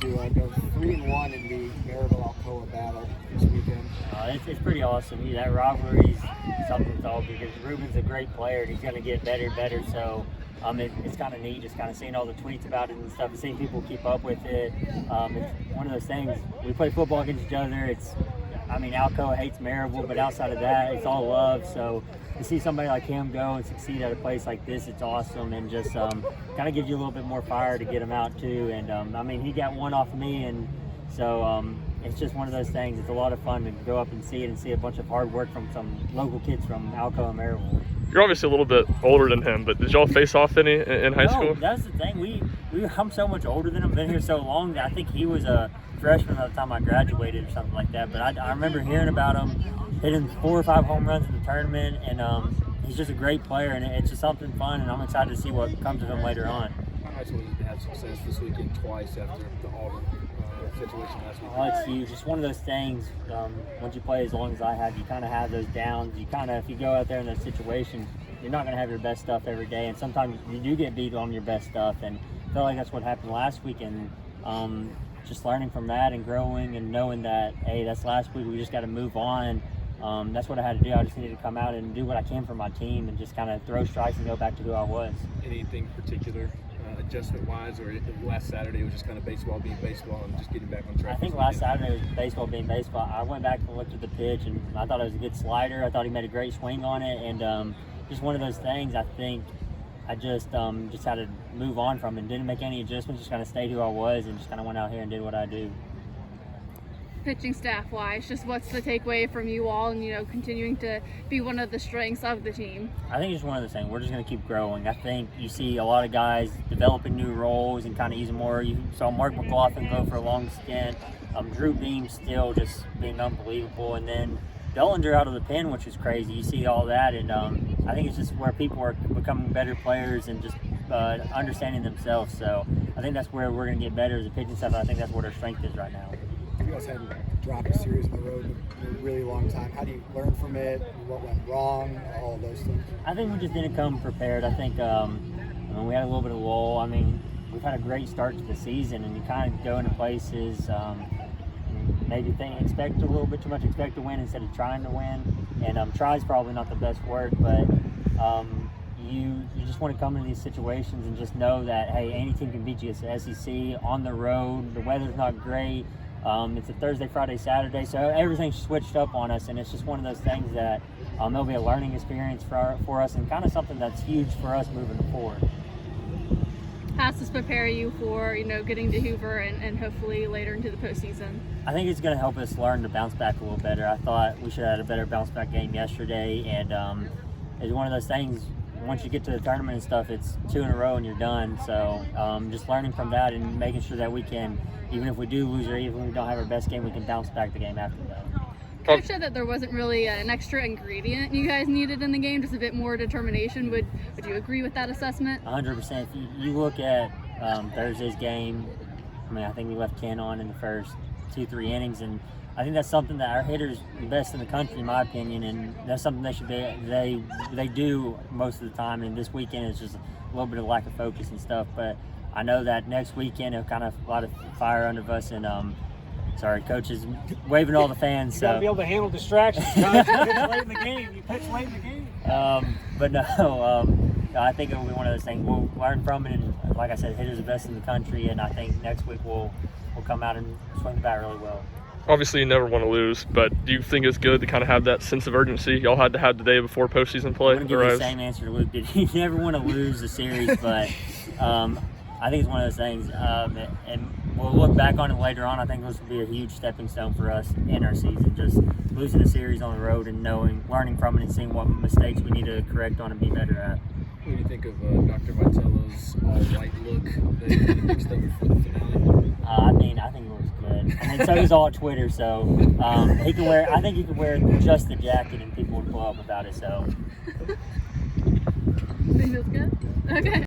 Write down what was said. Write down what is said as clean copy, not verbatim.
to go 3-1 in the Maryville-Alcoa battle this weekend? It's pretty awesome. That rivalry is something to all because Ruben's a great player and he's going to get better and better. So it's kind of neat just kind of seeing all the tweets about it and stuff and seeing people keep up with it. It's one of those things. We play football against each other. Alcoa hates Maryville, but outside of that, it's all love. So to see somebody like him go and succeed at a place like this, it's awesome, and just kind of gives you a little bit more fire to get him out too. And he got one off of me, and so it's just one of those things. It's a lot of fun to go up and see it and see a bunch of hard work from some local kids from Alcoa and Maryville. You're obviously a little bit older than him, but did y'all face off any in high school? That's the thing. I'm so much older than him. Been here so long that I think he was a freshman by the time I graduated or something like that. But I remember hearing about him hitting 4 or 5 home runs in the tournament, and he's just a great player, and it's just something fun. And I'm excited to see what comes of him later on. How nice was it to have success this weekend twice after the Auburn situation last week? Oh, it's huge. It's one of those things. Once you play as long as I have, you kind of have those downs. If you go out there in those situations, you're not going to have your best stuff every day, and sometimes you do get beat on your best stuff. And I feel like that's what happened last week. And just learning from that and growing and knowing that, hey, that's last week. We just got to move on. That's what I had to do. I just needed to come out and do what I can for my team and just kind of throw strikes and go back to who I was. Anything particular? Adjustment-wise, or last Saturday was just kind of baseball being baseball and just getting back on track? I think last Saturday was baseball being baseball. I went back and looked at the pitch, and I thought it was a good slider. I thought he made a great swing on it, and just one of those things. I think I just had to move on from it. Didn't make any adjustments, just kind of stayed who I was and just kind of went out here and did what I do. Pitching staff-wise, just what's the takeaway from you all and, continuing to be one of the strengths of the team? I think it's one of those things. We're just going to keep growing. I think you see a lot of guys developing new roles and kind of using more. You saw Mark McLaughlin go for a long stint. Drew Beam still just being unbelievable. And then Bellinger out of the pen, which is crazy. You see all that. And I think it's just where people are becoming better players and just understanding themselves. So I think that's where we're going to get better as a pitching staff. I think that's what our strength is right now. You guys hadn't dropped a series on the road in a really long time. How do you learn from it? What went wrong? All of those things. I think we just didn't come prepared. I think we had a little bit of lull. We've had a great start to the season, and you kind of go into places, maybe expect a little bit too much, expect to win instead of trying to win. And try is probably not the best word, but you just want to come into these situations and just know that, hey, any team can beat you. It's the SEC on the road. The weather's not great. It's a Thursday, Friday, Saturday, so everything's switched up on us, and it's just one of those things that there'll be a learning experience for us and kind of something that's huge for us moving forward. How does this prepare you for, getting to Hoover and hopefully later into the postseason? I think it's going to help us learn to bounce back a little better. I thought we should have had a better bounce back game yesterday, and it's one of those things. Once you get to the tournament and stuff, it's 2 in a row and you're done. So just learning from that and making sure that we can, even if we do lose or even if we don't have our best game, we can bounce back the game after that. Coach said that there wasn't really an extra ingredient you guys needed in the game, just a bit more determination. Would you agree with that assessment? 100%. If you look at Thursday's game, I think we left Ken on in the first 2-3 innings, and I think that's something that our hitters are the best in the country, in my opinion, and that's something they should be. They do most of the time. And this weekend is just a little bit of lack of focus and stuff. But I know that next weekend it'll kind of a lot of fire under us. And sorry, coach is waving all the fans. You got to be able to handle distractions. You pitch late in the game. You pitch late in the game. But no, I think it'll be one of those things. We'll learn from it, and like I said, hitters are the best in the country. And I think next week we'll come out and swing the bat really well. Obviously, you never want to lose, but do you think it's good to kind of have that sense of urgency y'all had to have the day before postseason play? I'm going to give you the same answer to Luke did. You never want to lose the series, but I think it's one of those things. And we'll look back on it later on. I think this will be a huge stepping stone for us in our season. Just losing a series on the road and learning from it and seeing what mistakes we need to correct on and be better at. What do you think of Dr. Vitello's all-white look that he mixed up for the finale? I think it looks good. So does all Twitter. So he can wear. I think he could wear just the jacket, and people would blow up about it. So. Think that's good? Okay.